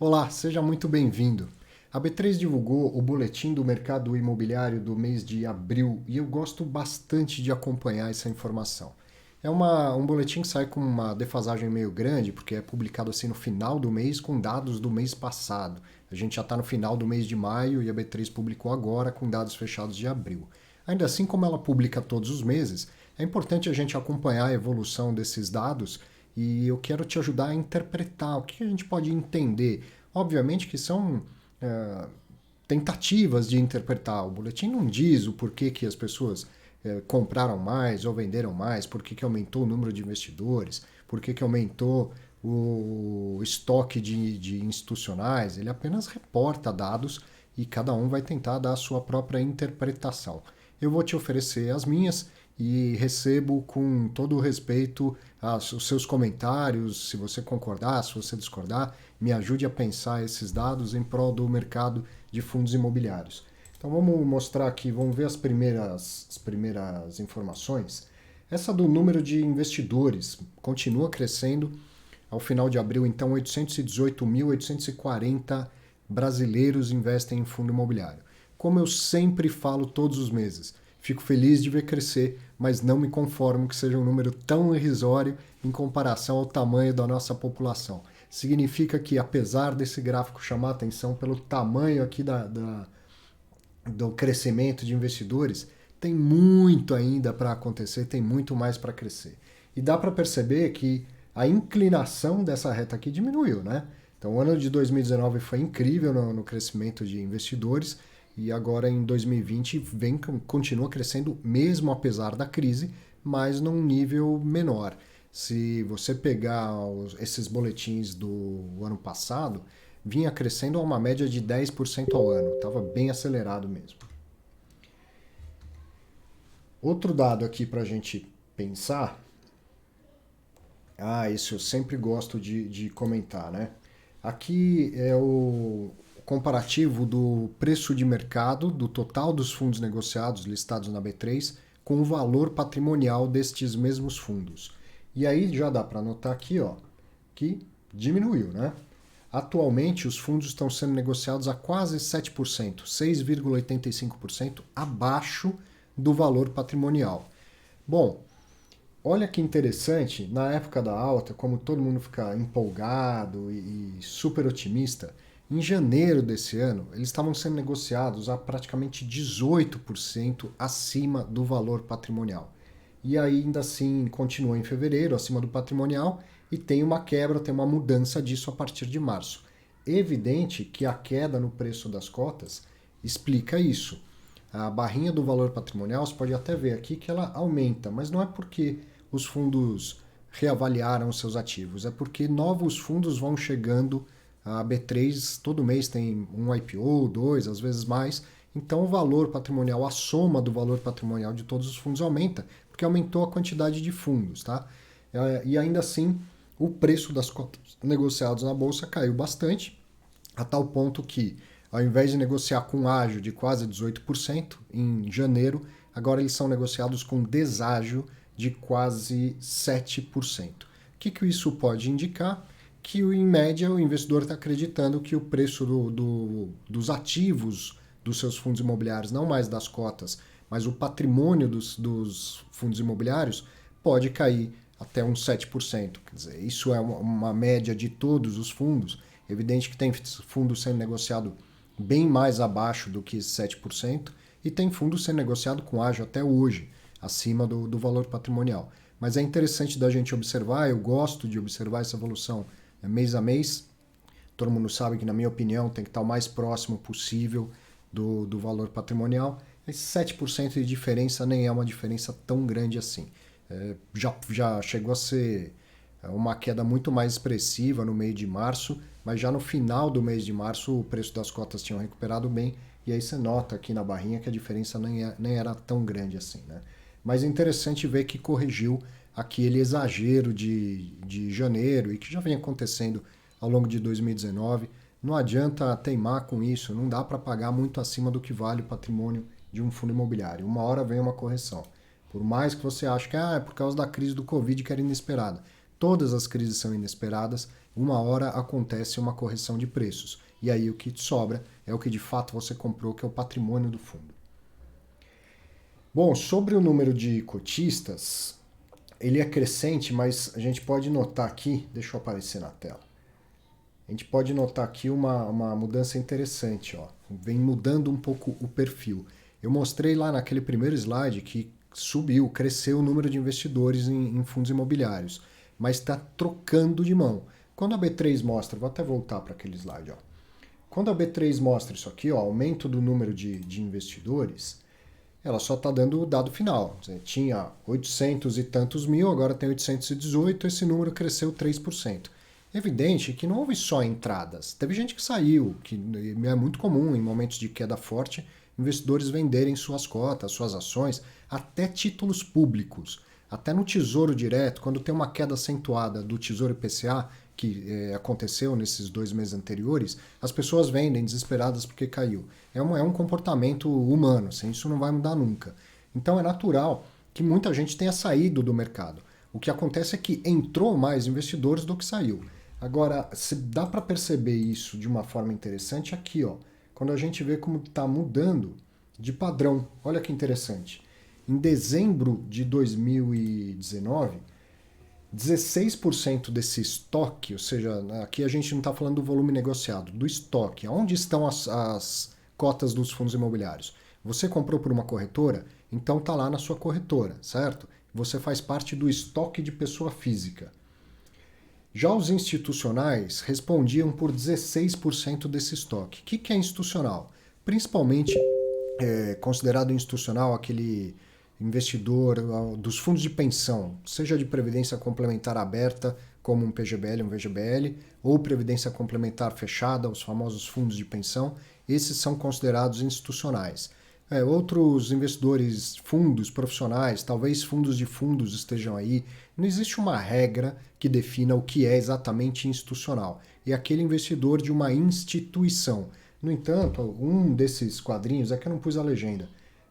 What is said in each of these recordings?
Olá, seja muito bem-vindo. A B3 divulgou o boletim do mercado imobiliário do mês de abril e eu gosto bastante de acompanhar essa informação. Um boletim que sai com uma defasagem meio grande, porque é publicado assim no final do mês com dados do mês passado. A gente já está no final do mês de maio e a B3 publicou agora com dados fechados de abril. Ainda assim, como ela publica todos os meses, é importante a gente acompanhar a evolução desses dados e eu quero te ajudar a interpretar o que a gente pode entender. Obviamente que são é, tentativas de interpretar. O boletim não diz o porquê que as pessoas compraram mais ou venderam mais, porquê que aumentou o número de investidores, porquê que aumentou o estoque de institucionais. Ele apenas reporta dados e cada um vai tentar dar a sua própria interpretação. Eu vou te oferecer as minhas e recebo com todo o respeito os seus comentários, se você concordar, se você discordar, me ajude a pensar esses dados em prol do mercado de fundos imobiliários. Então vamos mostrar aqui, vamos ver as primeiras informações. Essa do número de investidores continua crescendo. Ao final de abril, então, 818.840 brasileiros investem em fundo imobiliário. Como eu sempre falo todos os meses, fico feliz de ver crescer, mas não me conformo que seja um número tão irrisório em comparação ao tamanho da nossa população. Significa que, apesar desse gráfico chamar atenção pelo tamanho aqui do crescimento de investidores, tem muito ainda para acontecer, tem muito mais para crescer. E dá para perceber que a inclinação dessa reta aqui diminuiu, né? Então, o ano de 2019 foi incrível no crescimento de investidores e agora em 2020 continua crescendo mesmo apesar da crise, mas num nível menor. Se você pegar esses boletins do ano passado, vinha crescendo a uma média de 10% ao ano, estava bem acelerado mesmo. Outro dado aqui para a gente pensar, isso eu sempre gosto de comentar, né? Aqui é o comparativo do preço de mercado do total dos fundos negociados listados na B3 com o valor patrimonial destes mesmos fundos. E aí já dá para notar aqui, ó, que diminuiu, né? Atualmente os fundos estão sendo negociados a quase 7%, 6,85% abaixo do valor patrimonial. Bom, olha que interessante, na época da alta, como todo mundo fica empolgado e super otimista, em janeiro desse ano, eles estavam sendo negociados a praticamente 18% acima do valor patrimonial. E ainda assim continua em fevereiro, acima do patrimonial, e tem uma quebra, tem uma mudança disso a partir de março. Evidente que a queda no preço das cotas explica isso. A barrinha do valor patrimonial, você pode até ver aqui que ela aumenta, mas não é porque os fundos reavaliaram seus ativos, é porque novos fundos vão chegando. A B3 todo mês tem um IPO, dois, às vezes mais. Então o valor patrimonial, a soma do valor patrimonial de todos os fundos aumenta, porque aumentou a quantidade de fundos, tá? E ainda assim, o preço das cotas negociadas na bolsa caiu bastante, a tal ponto que, ao invés de negociar com ágio de quase 18% em janeiro, agora eles são negociados com deságio de quase 7%. O que isso pode indicar? Que, em média, o investidor está acreditando que o preço dos ativos dos seus fundos imobiliários, não mais das cotas, mas o patrimônio dos fundos imobiliários, pode cair até uns 7%. Quer dizer, isso é uma média de todos os fundos. Evidente que tem fundo sendo negociado bem mais abaixo do que esse 7%, e tem fundo sendo negociado com ágio até hoje, acima do valor patrimonial. Mas é interessante da gente observar, eu gosto de observar essa evolução mês a mês. Todo mundo sabe que, na minha opinião, tem que estar o mais próximo possível do valor patrimonial. Esse 7% de diferença nem é uma diferença tão grande assim. Já chegou a ser uma queda muito mais expressiva no mês de março, mas já no final do mês de março o preço das cotas tinham recuperado bem, e aí você nota aqui na barrinha que a diferença nem era tão grande assim, né? Mas é interessante ver que corrigiu aquele exagero de janeiro e que já vem acontecendo ao longo de 2019. Não adianta teimar com isso, não dá para pagar muito acima do que vale o patrimônio de um fundo imobiliário. Uma hora vem uma correção. Por mais que você ache que é por causa da crise do Covid que era inesperada. Todas as crises são inesperadas uma hora acontece uma correção de preços. E aí o que sobra é o que de fato você comprou, que é o patrimônio do fundo. Bom, sobre o número de cotistas, ele é crescente, mas a gente pode notar aqui, deixa eu aparecer na tela, a gente pode notar aqui uma mudança interessante, ó. Vem mudando um pouco o perfil. Eu mostrei lá naquele primeiro slide que subiu, cresceu o número de investidores em fundos imobiliários, mas está trocando de mão. Quando a B3 mostra, vou até voltar para aquele slide, ó. Quando a B3 mostra isso aqui, ó, aumento do número de investidores, ela só está dando o dado final. Tinha 800 e tantos mil, agora tem 818, esse número cresceu 3%. Evidente que não houve só entradas. Teve gente que saiu, que é muito comum em momentos de queda forte, investidores venderem suas cotas, suas ações, até títulos públicos. Até no Tesouro Direto, quando tem uma queda acentuada do Tesouro IPCA, que aconteceu nesses 2 meses anteriores, as pessoas vendem desesperadas porque caiu. É um comportamento humano, assim, isso não vai mudar nunca. Então é natural que muita gente tenha saído do mercado. O que acontece é que entrou mais investidores do que saiu. Agora, se dá para perceber isso de uma forma interessante aqui, ó, quando a gente vê como está mudando de padrão. Olha que interessante. Em dezembro de 2019, 16% desse estoque, ou seja, aqui a gente não está falando do volume negociado, do estoque. Onde estão as cotas dos fundos imobiliários? Você comprou por uma corretora, então está lá na sua corretora, certo? Você faz parte do estoque de pessoa física. Já os institucionais respondiam por 16% desse estoque. O que é institucional? Principalmente considerado institucional aquele investidor dos fundos de pensão, seja de previdência complementar aberta, como um PGBL, um VGBL, ou previdência complementar fechada, os famosos fundos de pensão, esses são considerados institucionais. Outros investidores, fundos profissionais, talvez fundos de fundos estejam aí. Não existe uma regra que defina o que é exatamente institucional. É aquele investidor de uma instituição. No entanto, um desses quadrinhos, aqui eu não pus a legenda,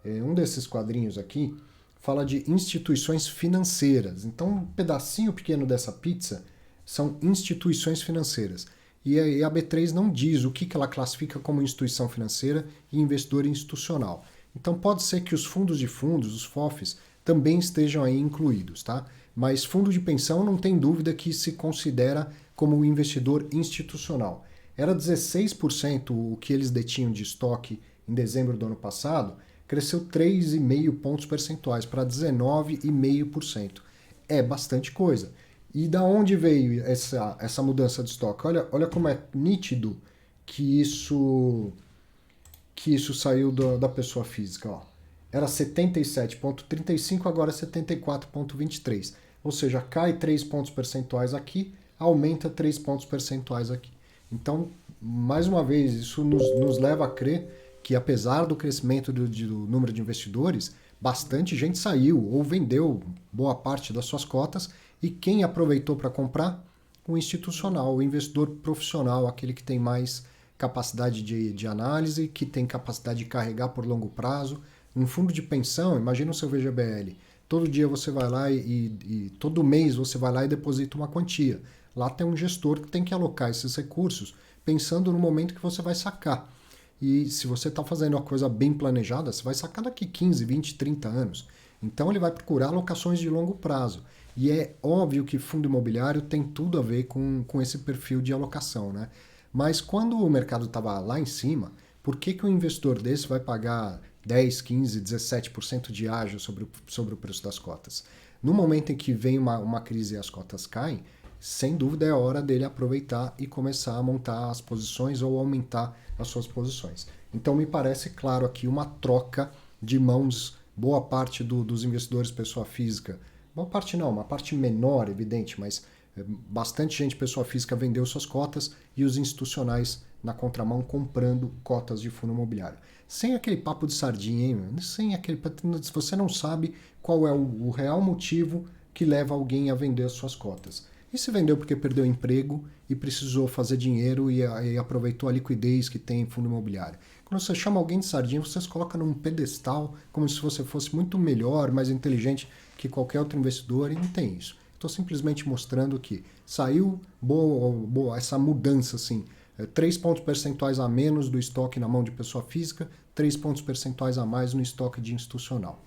um desses quadrinhos aqui fala de instituições financeiras. Então, um pedacinho pequeno dessa pizza são instituições financeiras. E a B3 não diz o que ela classifica como instituição financeira e investidor institucional. Então pode ser que os fundos de fundos, os FOFs, também estejam aí incluídos, tá? Mas fundo de pensão não tem dúvida que se considera como investidor institucional. Era 16% o que eles detinham de estoque em dezembro do ano passado, cresceu 3,5 pontos percentuais para 19,5%. É bastante coisa. E da onde veio essa mudança de estoque? Olha como é nítido que isso saiu da pessoa física. Ó. Era 77,35, agora é 74,23. Ou seja, cai 3 pontos percentuais aqui, aumenta 3 pontos percentuais aqui. Então, mais uma vez, isso nos leva a crer que apesar do crescimento do número de investidores, bastante gente saiu ou vendeu boa parte das suas cotas. E quem aproveitou para comprar? O institucional, o investidor profissional, aquele que tem mais capacidade de análise, que tem capacidade de carregar por longo prazo. Um fundo de pensão, imagina o seu VGBL. Todo dia você vai lá e todo mês você vai lá e deposita uma quantia. Lá tem um gestor que tem que alocar esses recursos pensando no momento que você vai sacar. E se você está fazendo uma coisa bem planejada, você vai sacar daqui 15, 20, 30 anos. Então ele vai procurar alocações de longo prazo. E é óbvio que fundo imobiliário tem tudo a ver com esse perfil de alocação, né? Mas quando o mercado estava lá em cima, por que um investidor desse vai pagar 10, 15, 17% de ágio sobre o preço das cotas? No momento em que vem uma crise e as cotas caem, sem dúvida é hora dele aproveitar e começar a montar as posições ou aumentar as suas posições. Então me parece claro aqui uma troca de mãos, boa parte dos investidores pessoa física. Boa parte não, uma parte menor, evidente, mas bastante gente, pessoa física, vendeu suas cotas e os institucionais na contramão comprando cotas de fundo imobiliário. Sem aquele papo de sardinha, hein? Sem aquele... Você não sabe qual é o real motivo que leva alguém a vender as suas cotas. E se vendeu porque perdeu emprego e precisou fazer dinheiro e aproveitou a liquidez que tem em fundo imobiliário. Quando você chama alguém de sardinha, você se coloca num pedestal como se você fosse muito melhor, mais inteligente que qualquer outro investidor, e não tem isso. Estou simplesmente mostrando que saiu essa mudança, assim, 3 pontos percentuais a menos do estoque na mão de pessoa física, 3 pontos percentuais a mais no estoque de institucional.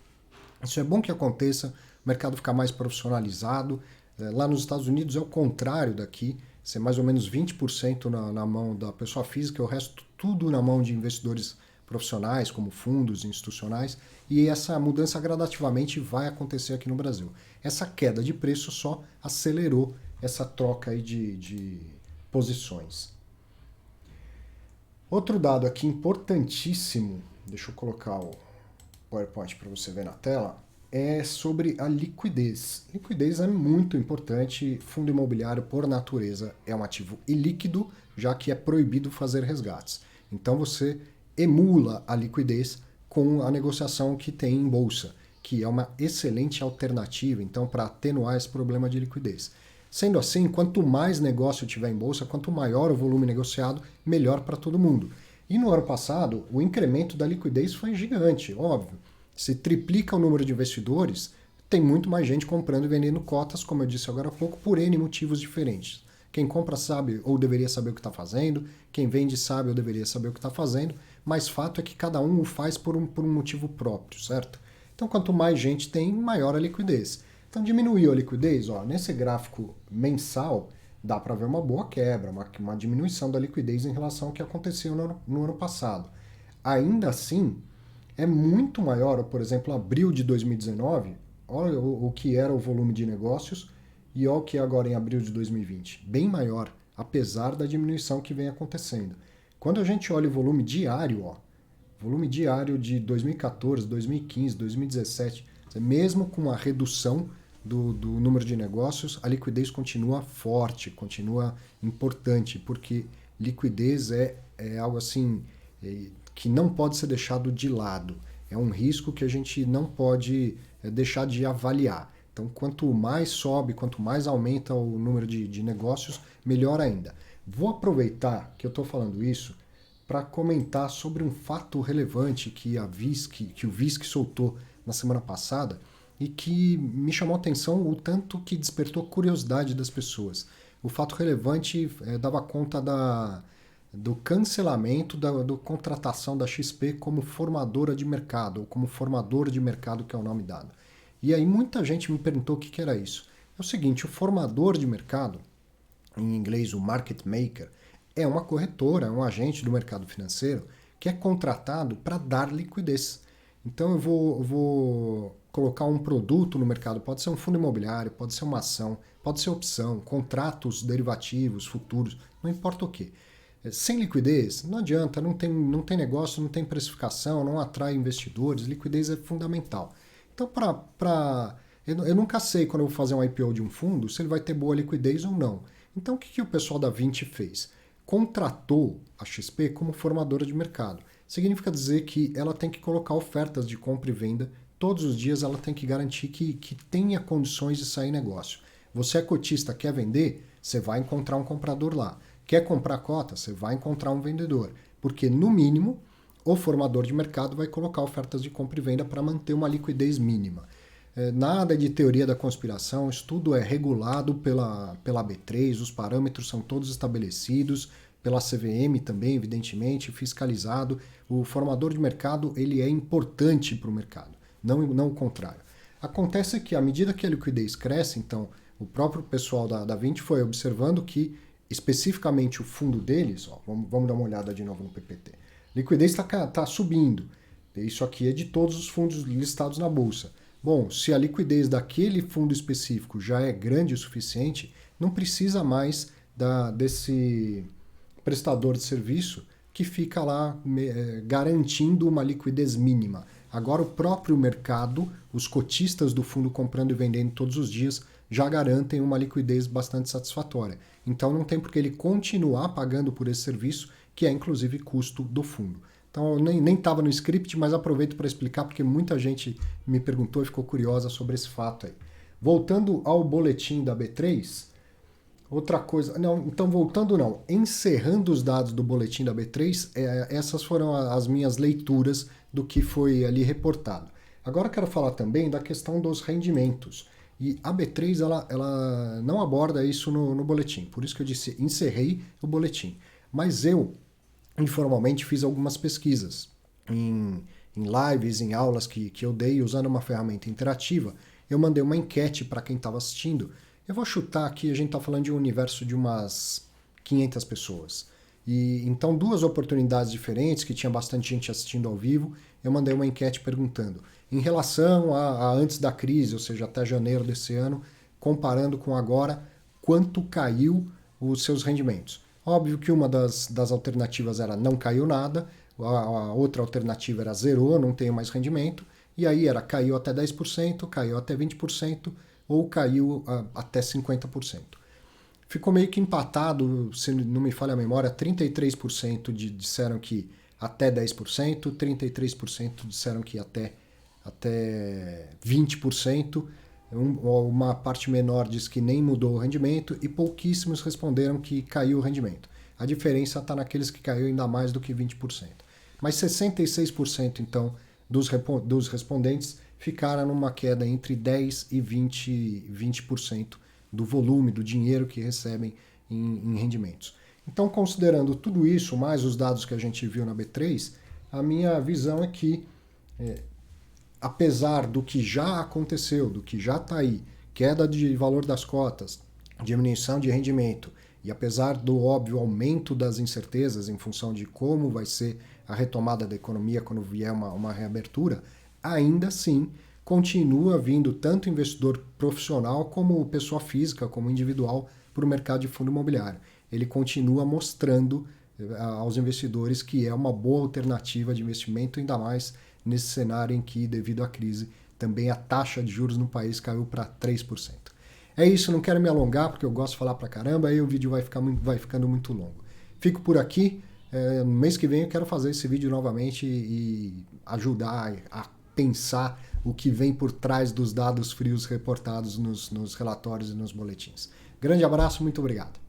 Isso é bom que aconteça, o mercado ficar mais profissionalizado. Lá nos Estados Unidos é o contrário daqui, ser mais ou menos 20% na mão da pessoa física, o resto tudo na mão de investidores profissionais, como fundos institucionais, e essa mudança gradativamente vai acontecer aqui no Brasil. Essa queda de preço só acelerou essa troca aí de posições. Outro dado aqui importantíssimo, deixa eu colocar o PowerPoint para você ver na tela, é sobre a liquidez. Liquidez é muito importante. Fundo imobiliário, por natureza, é um ativo ilíquido, já que é proibido fazer resgates. Então você emula a liquidez com a negociação que tem em bolsa, que é uma excelente alternativa, então, para atenuar esse problema de liquidez. Sendo assim, quanto mais negócio tiver em bolsa, quanto maior o volume negociado, melhor para todo mundo. E no ano passado, o incremento da liquidez foi gigante, óbvio. Se triplica o número de investidores, tem muito mais gente comprando e vendendo cotas, como eu disse agora há pouco, por N motivos diferentes. Quem compra sabe ou deveria saber o que está fazendo, quem vende sabe ou deveria saber o que está fazendo, mas fato é que cada um o faz por um motivo próprio, certo? Então, quanto mais gente tem, maior a liquidez. Então, diminuiu a liquidez, nesse gráfico mensal, dá para ver uma boa quebra, uma diminuição da liquidez em relação ao que aconteceu no ano passado. Ainda assim, é muito maior, por exemplo, abril de 2019, olha o que era o volume de negócios e olha o que é agora em abril de 2020. Bem maior, apesar da diminuição que vem acontecendo. Quando a gente olha o volume diário, volume diário de 2014, 2015, 2017, mesmo com a redução do número de negócios, a liquidez continua forte, continua importante, porque liquidez é algo assim que não pode ser deixado de lado. É um risco que a gente não pode deixar de avaliar. Então, quanto mais sobe, quanto mais aumenta o número de negócios, melhor ainda. Vou aproveitar que eu estou falando isso para comentar sobre um fato relevante que o VISC soltou na semana passada e que me chamou a atenção o tanto que despertou curiosidade das pessoas. O fato relevante dava conta do cancelamento da contratação da XP como formadora de mercado, ou como formador de mercado, que é o nome dado. E aí muita gente me perguntou o que era isso. É o seguinte, o formador de mercado, em inglês o market maker, é uma corretora, é um agente do mercado financeiro que é contratado para dar liquidez. Então eu vou colocar um produto no mercado, pode ser um fundo imobiliário, pode ser uma ação, pode ser opção, contratos derivativos, futuros, não importa o que. Sem liquidez, não adianta, não tem negócio, não tem precificação, não atrai investidores, liquidez é fundamental. Então, eu nunca sei quando eu vou fazer um IPO de um fundo se ele vai ter boa liquidez ou não. Então, o que o pessoal da Vinci fez? Contratou a XP como formadora de mercado. Significa dizer que ela tem que colocar ofertas de compra e venda, todos os dias ela tem que garantir que tenha condições de sair negócio. Você é cotista, quer vender? Você vai encontrar um comprador lá. Quer comprar cota? Você vai encontrar um vendedor. Porque, no mínimo, o formador de mercado vai colocar ofertas de compra e venda para manter uma liquidez mínima. Nada de teoria da conspiração, isso tudo é regulado pela B3, os parâmetros são todos estabelecidos, pela CVM também, evidentemente, fiscalizado. O formador de mercado ele é importante para o mercado, não o contrário. Acontece que, à medida que a liquidez cresce, então, o próprio pessoal da Vinci foi observando que, especificamente o fundo deles, vamos dar uma olhada de novo no PPT, liquidez está subindo. Isso aqui é de todos os fundos listados na Bolsa. Bom, se a liquidez daquele fundo específico já é grande o suficiente, não precisa mais desse prestador de serviço que fica lá garantindo uma liquidez mínima. Agora o próprio mercado, os cotistas do fundo comprando e vendendo todos os dias, já garantem uma liquidez bastante satisfatória. Então não tem por que ele continuar pagando por esse serviço, que é inclusive custo do fundo. Então eu nem estava no script, mas aproveito para explicar porque muita gente me perguntou e ficou curiosa sobre esse fato aí. Voltando ao boletim da B3, outra coisa... Encerrando os dados do boletim da B3, essas foram as minhas leituras do que foi ali reportado. Agora eu quero falar também da questão dos rendimentos. E a B3 ela não aborda isso no boletim, por isso que eu disse, encerrei o boletim. Mas eu, informalmente, fiz algumas pesquisas em lives, em aulas que eu dei usando uma ferramenta interativa. Eu mandei uma enquete para quem estava assistindo. Eu vou chutar aqui, a gente está falando de um universo de umas 500 pessoas. E então, duas oportunidades diferentes, que tinha bastante gente assistindo ao vivo, eu mandei uma enquete perguntando, em relação a antes da crise, ou seja, até janeiro desse ano, comparando com agora, quanto caiu os seus rendimentos. Óbvio que uma das alternativas era não caiu nada, a outra alternativa era zerou, não tenho mais rendimento, e aí era caiu até 10%, caiu até 20% ou caiu até 50%. Ficou meio que empatado, se não me falha a memória, 33% disseram que até 10%, 33% disseram que até 20%, uma parte menor diz que nem mudou o rendimento e pouquíssimos responderam que caiu o rendimento. A diferença está naqueles que caiu ainda mais do que 20%. Mas 66% então dos respondentes ficaram numa queda entre 10% e 20% do volume, do dinheiro que recebem em rendimentos. Então, considerando tudo isso, mais os dados que a gente viu na B3, a minha visão é que, apesar do que já aconteceu, do que já está aí, queda de valor das cotas, diminuição de rendimento, e apesar do óbvio aumento das incertezas em função de como vai ser a retomada da economia quando vier uma reabertura, ainda assim continua vindo tanto investidor profissional como pessoa física, como individual, para o mercado de fundo imobiliário. Ele continua mostrando aos investidores que é uma boa alternativa de investimento, ainda mais nesse cenário em que, devido à crise, também a taxa de juros no país caiu para 3%. É isso, não quero me alongar porque eu gosto de falar pra caramba, aí o vídeo vai ficando muito longo. Fico por aqui, no mês que vem eu quero fazer esse vídeo novamente e ajudar a pensar o que vem por trás dos dados frios reportados nos relatórios e nos boletins. Grande abraço, muito obrigado.